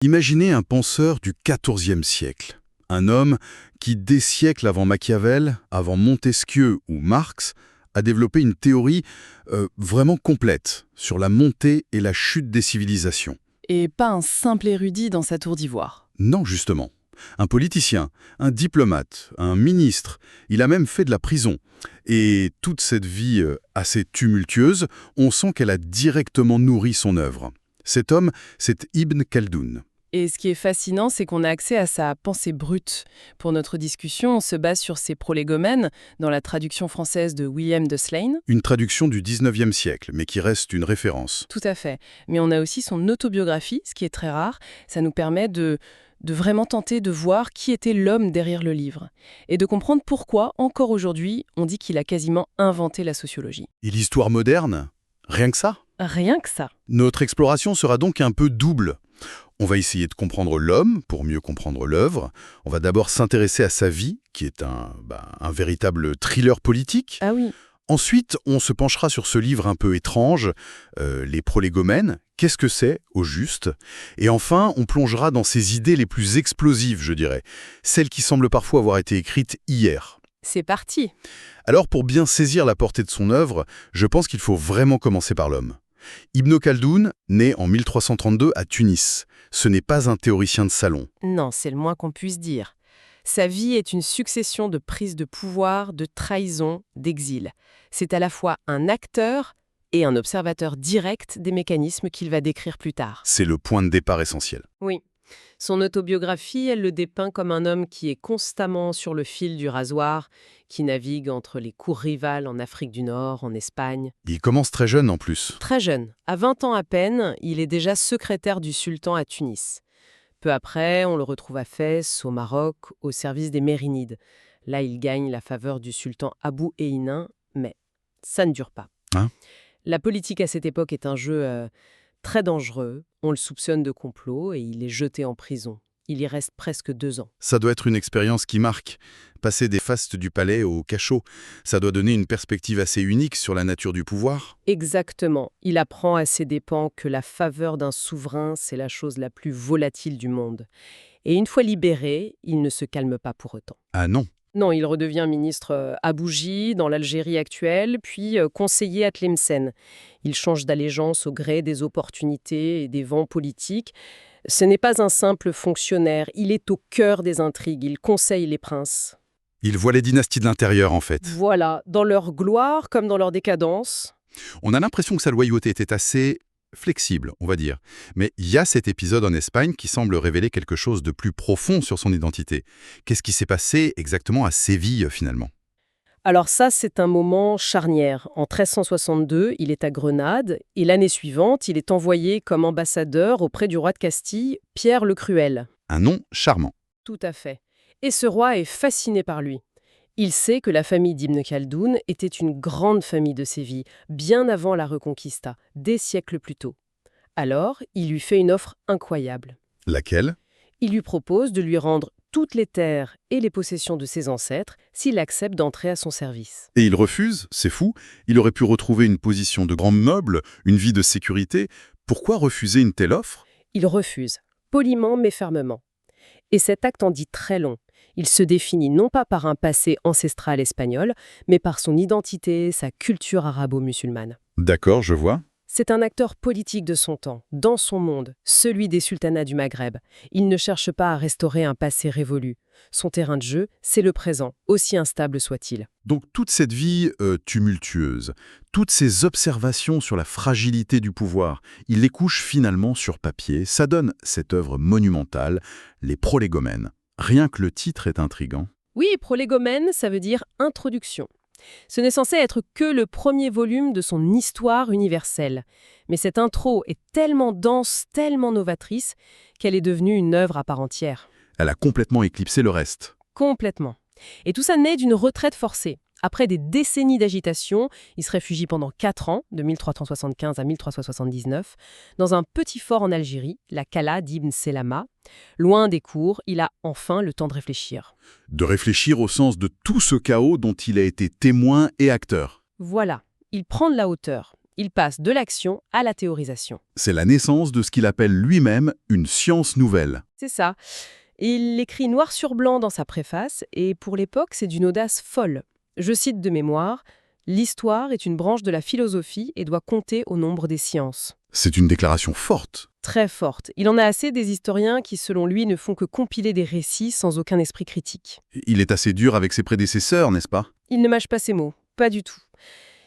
Imaginez un penseur du XIVe siècle, un homme qui, des siècles avant Machiavel, avant Montesquieu ou Marx, a développé une théorie vraiment complète sur la montée et la chute des civilisations. Et pas un simple érudit dans sa tour d'ivoire. Non, justement. Un politicien, un diplomate, un ministre, il a même fait de la prison. Et toute cette vie assez tumultueuse, on sent qu'elle a directement nourri son œuvre. Cet homme, c'est Ibn Khaldoun. Et ce qui est fascinant, c'est qu'on a accès à sa pensée brute. Pour notre discussion, on se base sur ses prolégomènes, dans la traduction française de William de Slane. Une traduction du XIXe siècle, mais qui reste une référence. Tout à fait. Mais on a aussi son autobiographie, ce qui est très rare. Ça nous permet de vraiment tenter de voir qui était l'homme derrière le livre. Et de comprendre pourquoi, encore aujourd'hui, on dit qu'il a quasiment inventé la sociologie. Et l'histoire moderne? Rien que ça? Rien que ça. Notre exploration sera donc un peu double. On va essayer de comprendre l'homme pour mieux comprendre l'œuvre. On va d'abord s'intéresser à sa vie, qui est un véritable thriller politique. Ah oui. Ensuite, on se penchera sur ce livre un peu étrange, les prolégomènes. Qu'est-ce que c'est, au juste? Et enfin, on plongera dans ses idées les plus explosives, je dirais. Celles qui semblent parfois avoir été écrites hier. C'est parti. Alors, pour bien saisir la portée de son œuvre, je pense qu'il faut vraiment commencer par l'homme. Ibn Khaldoun, né en 1332 à Tunis. Ce n'est pas un théoricien de salon. Non, c'est le moins qu'on puisse dire. Sa vie est une succession de prises de pouvoir, de trahison, d'exil. C'est à la fois un acteur et un observateur direct des mécanismes qu'il va décrire plus tard. C'est le point de départ essentiel. Oui. Son autobiographie, elle le dépeint comme un homme qui est constamment sur le fil du rasoir, qui navigue entre les cours rivales en Afrique du Nord, en Espagne. Il commence très jeune en plus. Très jeune, à 20 ans à peine, il est déjà secrétaire du sultan à Tunis. Peu après, on le retrouve à Fès, au Maroc, au service des Mérinides. Là, il gagne la faveur du sultan Abou Eynin, mais ça ne dure pas. La politique à cette époque est un jeu très dangereux. On le soupçonne de complot et il est jeté en prison. Il y reste presque 2 ans. Ça doit être une expérience qui marque. Passer des fastes du palais au cachot, ça doit donner une perspective assez unique sur la nature du pouvoir. Exactement. Il apprend à ses dépens que la faveur d'un souverain, c'est la chose la plus volatile du monde. Et une fois libéré, il ne se calme pas pour autant. Ah non. Non, il redevient ministre à Bougie, dans l'Algérie actuelle, puis conseiller à Tlemcen. Il change d'allégeance au gré des opportunités et des vents politiques. Ce n'est pas un simple fonctionnaire, il est au cœur des intrigues, il conseille les princes. Il voit les dynasties de l'intérieur, en fait. Voilà, dans leur gloire comme dans leur décadence. On a l'impression que sa loyauté était assez flexible, on va dire. Mais il y a cet épisode en Espagne qui semble révéler quelque chose de plus profond sur son identité. Qu'est-ce qui s'est passé exactement à Séville, finalement? Alors ça, c'est un moment charnière. En 1362, il est à Grenade, et l'année suivante, il est envoyé comme ambassadeur auprès du roi de Castille, Pierre le Cruel. Un nom charmant. Tout à fait. Et ce roi est fasciné par lui. Il sait que la famille d'Ibn Khaldoun était une grande famille de Séville, bien avant la Reconquista, des siècles plus tôt. Alors, il lui fait une offre incroyable. Laquelle? Il lui propose de lui rendre toutes les terres et les possessions de ses ancêtres s'il accepte d'entrer à son service. Et il refuse, c'est fou. Il aurait pu retrouver une position de grand noble, une vie de sécurité. Pourquoi refuser une telle offre? Il refuse, poliment mais fermement. Et cet acte en dit très long. Il se définit non pas par un passé ancestral espagnol, mais par son identité, sa culture arabo-musulmane. D'accord, je vois. C'est un acteur politique de son temps, dans son monde, celui des sultanats du Maghreb. Il ne cherche pas à restaurer un passé révolu. Son terrain de jeu, c'est le présent, aussi instable soit-il. Donc toute cette vie tumultueuse, toutes ces observations sur la fragilité du pouvoir, il les couche finalement sur papier. Ça donne cette œuvre monumentale, Les Prolégomènes. Rien que le titre est intriguant. Oui, prolégomène, ça veut dire introduction. Ce n'est censé être que le premier volume de son histoire universelle. Mais cette intro est tellement dense, tellement novatrice, qu'elle est devenue une œuvre à part entière. Elle a complètement éclipsé le reste. Complètement. Et tout ça naît d'une retraite forcée. Après des décennies d'agitation, il se réfugie pendant 4 ans, de 1375 à 1379, dans un petit fort en Algérie, la Cala d'Ibn Selama. Loin des cours, il a enfin le temps de réfléchir. De réfléchir au sens de tout ce chaos dont il a été témoin et acteur. Voilà, il prend de la hauteur. Il passe de l'action à la théorisation. C'est la naissance de ce qu'il appelle lui-même une science nouvelle. C'est ça. Il l'écrit noir sur blanc dans sa préface, et pour l'époque, c'est d'une audace folle. Je cite de mémoire, « L'histoire est une branche de la philosophie et doit compter au nombre des sciences. » C'est une déclaration forte. Très forte. Il en a assez des historiens qui, selon lui, ne font que compiler des récits sans aucun esprit critique. Il est assez dur avec ses prédécesseurs, n'est-ce pas? Il ne mâche pas ses mots, pas du tout.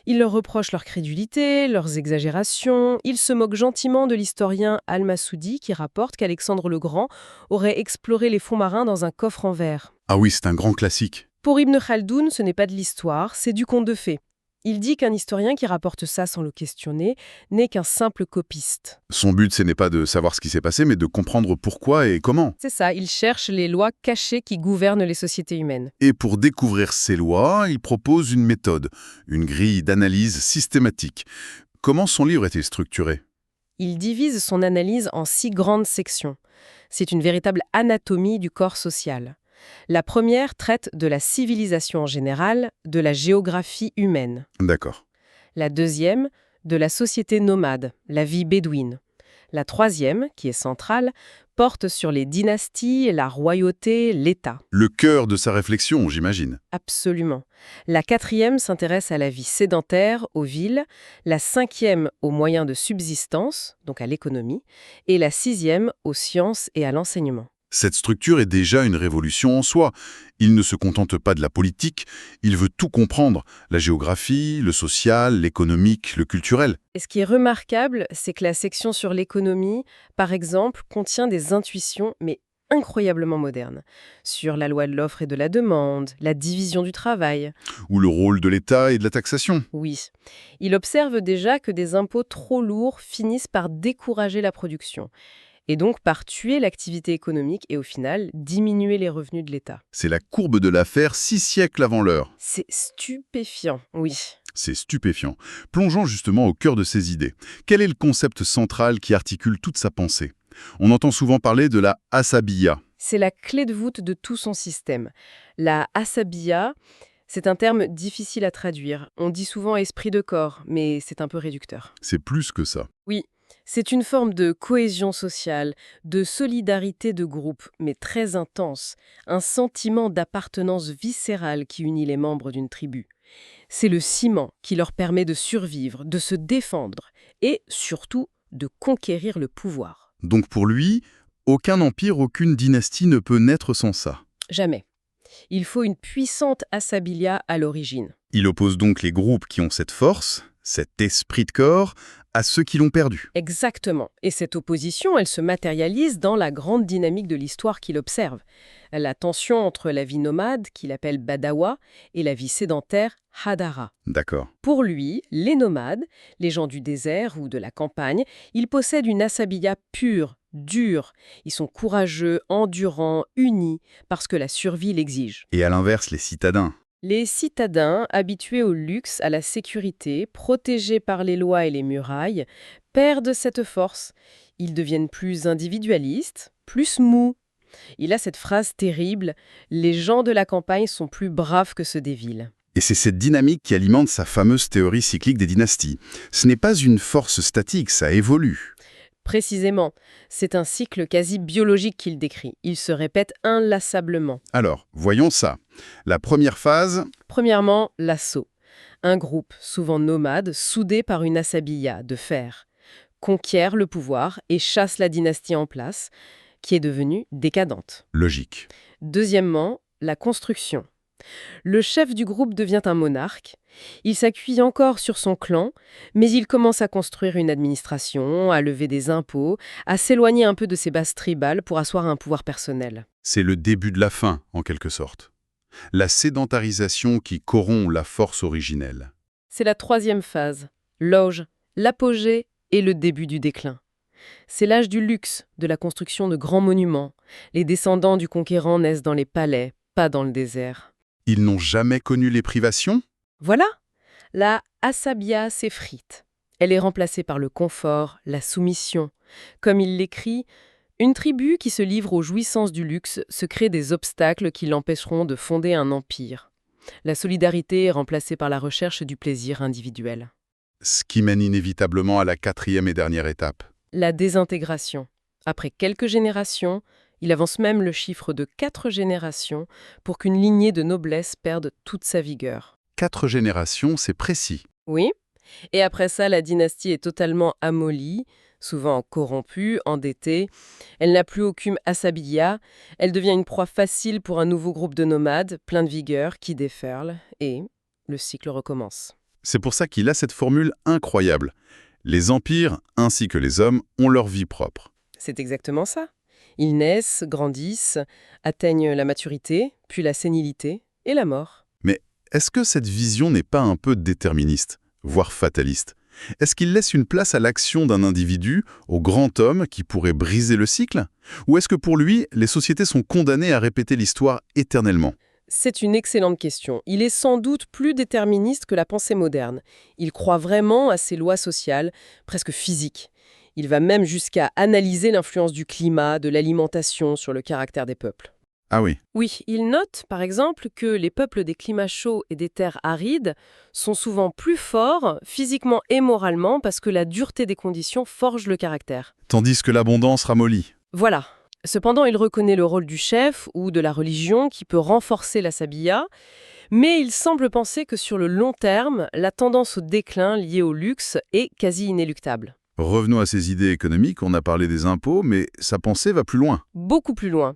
Il leur reproche leur crédulité, leurs exagérations. Il se moque gentiment de l'historien Al-Masoudi qui rapporte qu'Alexandre le Grand aurait exploré les fonds marins dans un coffre en verre. Ah oui, c'est un grand classique. Pour Ibn Khaldoun, ce n'est pas de l'histoire, c'est du conte de fées. Il dit qu'un historien qui rapporte ça sans le questionner n'est qu'un simple copiste. Son but, ce n'est pas de savoir ce qui s'est passé, mais de comprendre pourquoi et comment. C'est ça, il cherche les lois cachées qui gouvernent les sociétés humaines. Et pour découvrir ces lois, il propose une méthode, une grille d'analyse systématique. Comment son livre est-il structuré? Il divise son analyse en 6 grandes sections. C'est une véritable anatomie du corps social. La première traite de la civilisation en général, de la géographie humaine. D'accord. La deuxième, de la société nomade, la vie bédouine. La troisième, qui est centrale, porte sur les dynasties, la royauté, l'État. Le cœur de sa réflexion, j'imagine. Absolument. La quatrième s'intéresse à la vie sédentaire, aux villes. La cinquième, aux moyens de subsistance, donc à l'économie. Et la sixième, aux sciences et à l'enseignement. Cette structure est déjà une révolution en soi. Il ne se contente pas de la politique, il veut tout comprendre, la géographie, le social, l'économique, le culturel. Et ce qui est remarquable, c'est que la section sur l'économie, par exemple, contient des intuitions, mais incroyablement modernes, sur la loi de l'offre et de la demande, la division du travail. Ou le rôle de l'État et de la taxation. Oui. Il observe déjà que des impôts trop lourds finissent par décourager la production. Et donc par tuer l'activité économique et au final diminuer les revenus de l'État. C'est la courbe de l'affaire 6 siècles avant l'heure. C'est stupéfiant, oui. C'est stupéfiant. Plongeons justement au cœur de ces idées. Quel est le concept central qui articule toute sa pensée? On entend souvent parler de la asabiya. C'est la clé de voûte de tout son système. La asabiya, c'est un terme difficile à traduire. On dit souvent esprit de corps, mais c'est un peu réducteur. C'est plus que ça. Oui. C'est une forme de cohésion sociale, de solidarité de groupe, mais très intense, un sentiment d'appartenance viscérale qui unit les membres d'une tribu. C'est le ciment qui leur permet de survivre, de se défendre et, surtout, de conquérir le pouvoir. Donc pour lui, aucun empire, aucune dynastie ne peut naître sans ça. Jamais. Il faut une puissante assabilia à l'origine. Il oppose donc les groupes qui ont cette force, cet esprit de corps, à ceux qui l'ont perdu. Exactement. Et cette opposition, elle se matérialise dans la grande dynamique de l'histoire qu'il observe. La tension entre la vie nomade, qu'il appelle Badawa, et la vie sédentaire, Hadara. D'accord. Pour lui, les nomades, les gens du désert ou de la campagne, ils possèdent une asabiya pure, dure. Ils sont courageux, endurants, unis, parce que la survie l'exige. Et à l'inverse, les citadins. Les citadins, habitués au luxe, à la sécurité, protégés par les lois et les murailles, perdent cette force. Ils deviennent plus individualistes, plus mous. Il a cette phrase terrible « Les gens de la campagne sont plus braves que ceux des villes ». Et c'est cette dynamique qui alimente sa fameuse théorie cyclique des dynasties. Ce n'est pas une force statique, ça évolue. Précisément, c'est un cycle quasi biologique qu'il décrit. Il se répète inlassablement. Alors, voyons ça. La première phase... Premièrement, l'assaut. Un groupe, souvent nomade, soudé par une asabiya de fer, conquiert le pouvoir et chasse la dynastie en place, qui est devenue décadente. Logique. Deuxièmement, la construction. Le chef du groupe devient un monarque. Il s'appuie encore sur son clan, mais il commence à construire une administration, à lever des impôts, à s'éloigner un peu de ses bases tribales pour asseoir un pouvoir personnel. C'est le début de la fin, en quelque sorte. La sédentarisation qui corrompt la force originelle. C'est la troisième phase, l'auge, l'apogée et le début du déclin. C'est l'âge du luxe, de la construction de grands monuments. Les descendants du conquérant naissent dans les palais, pas dans le désert. Ils n'ont jamais connu les privations? Voilà, la asabiya s'effrite. Elle est remplacée par le confort, la soumission. Comme il l'écrit, une tribu qui se livre aux jouissances du luxe se crée des obstacles qui l'empêcheront de fonder un empire. La solidarité est remplacée par la recherche du plaisir individuel. Ce qui mène inévitablement à la quatrième et dernière étape. La désintégration. Après quelques générations, il avance même le chiffre de 4 générations pour qu'une lignée de noblesse perde toute sa vigueur. 4 générations, c'est précis. Oui. Et après ça, la dynastie est totalement amollie, souvent corrompue, endettée. Elle n'a plus aucune assabiya. Elle devient une proie facile pour un nouveau groupe de nomades, plein de vigueur, qui déferle. Et le cycle recommence. C'est pour ça qu'il a cette formule incroyable. Les empires, ainsi que les hommes, ont leur vie propre. C'est exactement ça. Ils naissent, grandissent, atteignent la maturité, puis la sénilité et la mort. Mais est-ce que cette vision n'est pas un peu déterministe, voire fataliste? Est-ce qu'il laisse une place à l'action d'un individu, au grand homme qui pourrait briser le cycle? Ou est-ce que pour lui, les sociétés sont condamnées à répéter l'histoire éternellement? C'est une excellente question. Il est sans doute plus déterministe que la pensée moderne. Il croit vraiment à ces lois sociales, presque physiques. Il va même jusqu'à analyser l'influence du climat, de l'alimentation sur le caractère des peuples. Ah oui, Oui, il note, par exemple, que les peuples des climats chauds et des terres arides sont souvent plus forts, physiquement et moralement, parce que la dureté des conditions forge le caractère. tandis que l'abondance ramollit. Voilà. Cependant, il reconnaît le rôle du chef ou de la religion qui peut renforcer la sabilla, mais il semble penser que sur le long terme, la tendance au déclin lié au luxe est quasi inéluctable. Revenons à ces idées économiques, on a parlé des impôts, mais sa pensée va plus loin. Beaucoup plus loin.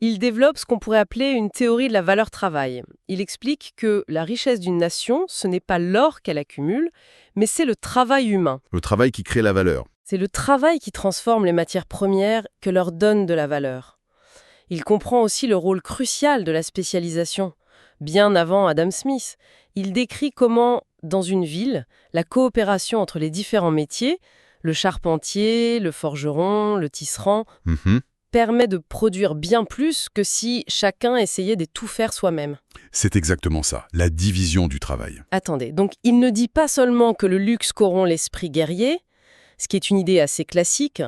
Il développe ce qu'on pourrait appeler une théorie de la valeur travail. Il explique que la richesse d'une nation, ce n'est pas l'or qu'elle accumule, mais c'est le travail humain. Le travail qui crée la valeur. C'est le travail qui transforme les matières premières que leur donne de la valeur. Il comprend aussi le rôle crucial de la spécialisation. Bien avant Adam Smith, il décrit comment, dans une ville, la coopération entre les différents métiers, le charpentier, le forgeron, le tisserand, permet de produire bien plus que si chacun essayait de tout faire soi-même. C'est exactement ça, la division du travail. Attendez, donc il ne dit pas seulement que le luxe corrompt l'esprit guerrier, ce qui est une idée assez classique,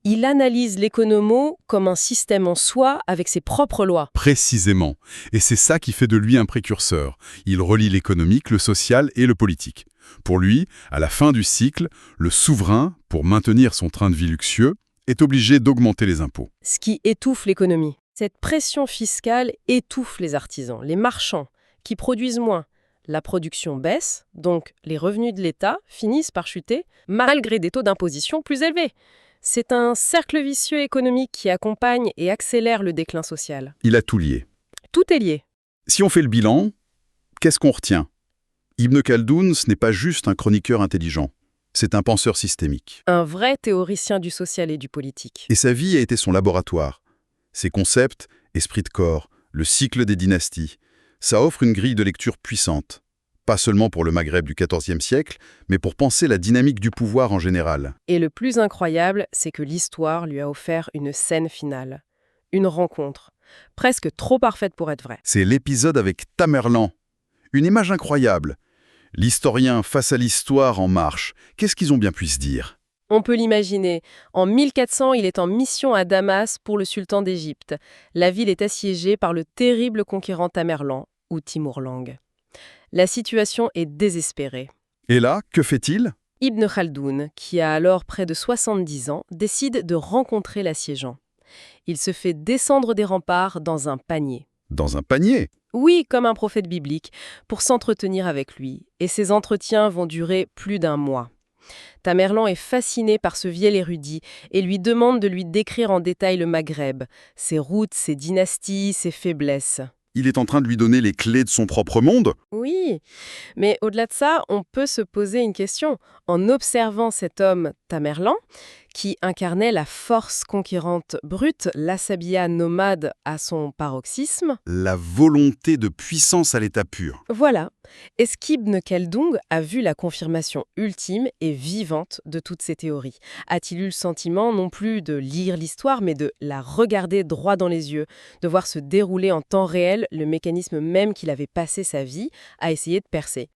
il analyse l'économo comme un système en soi avec ses propres lois. Précisément. Et c'est ça qui fait de lui un précurseur. Il relie l'économique, le social et le politique. Pour lui, à la fin du cycle, le souverain, pour maintenir son train de vie luxueux, est obligé d'augmenter les impôts. Ce qui étouffe l'économie. Cette pression fiscale étouffe les artisans, les marchands, qui produisent moins. La production baisse, donc les revenus de l'État finissent par chuter, malgré des taux d'imposition plus élevés. C'est un cercle vicieux économique qui accompagne et accélère le déclin social. Il a tout lié. Tout est lié. Si on fait le bilan, qu'est-ce qu'on retient? Ibn Khaldoun, ce n'est pas juste un chroniqueur intelligent. C'est un penseur systémique. Un vrai théoricien du social et du politique. Et sa vie a été son laboratoire. Ses concepts, esprit de corps, le cycle des dynasties, ça offre une grille de lecture puissante. Pas seulement pour le Maghreb du XIVe siècle, mais pour penser la dynamique du pouvoir en général. Et le plus incroyable, c'est que l'histoire lui a offert une scène finale. Une rencontre. Presque trop parfaite pour être vraie. C'est l'épisode avec Tamerlan. Une image incroyable. L'historien face à l'histoire en marche. Qu'est-ce qu'ils ont bien pu se dire? On peut l'imaginer. En 1400, il est en mission à Damas pour le sultan d'Égypte. La ville est assiégée par le terrible conquérant Tamerlan, ou Timur-Lenk. La situation est désespérée. Et là, que fait-il? Ibn Khaldoun, qui a alors près de 70 ans, décide de rencontrer l'assiégeant. Il se fait descendre des remparts dans un panier. Dans un panier? Oui, comme un prophète biblique, pour s'entretenir avec lui. Et ces entretiens vont durer plus d'1 mois. Tamerlan est fasciné par ce vieil érudit et lui demande de lui décrire en détail le Maghreb, ses routes, ses dynasties, ses faiblesses. Il est en train de lui donner les clés de son propre monde? Oui, mais au-delà de ça, on peut se poser une question. En observant cet homme Tamerlan, qui incarnait la force conquérante brute, l'assabiya nomade à son paroxysme. La volonté de puissance à l'état pur. Voilà. Est-ce qu'Ibn Khaldoun a vu la confirmation ultime et vivante de toutes ces théories? A-t-il eu le sentiment non plus de lire l'histoire, mais de la regarder droit dans les yeux, de voir se dérouler en temps réel le mécanisme même qu'il avait passé sa vie à essayer de percer?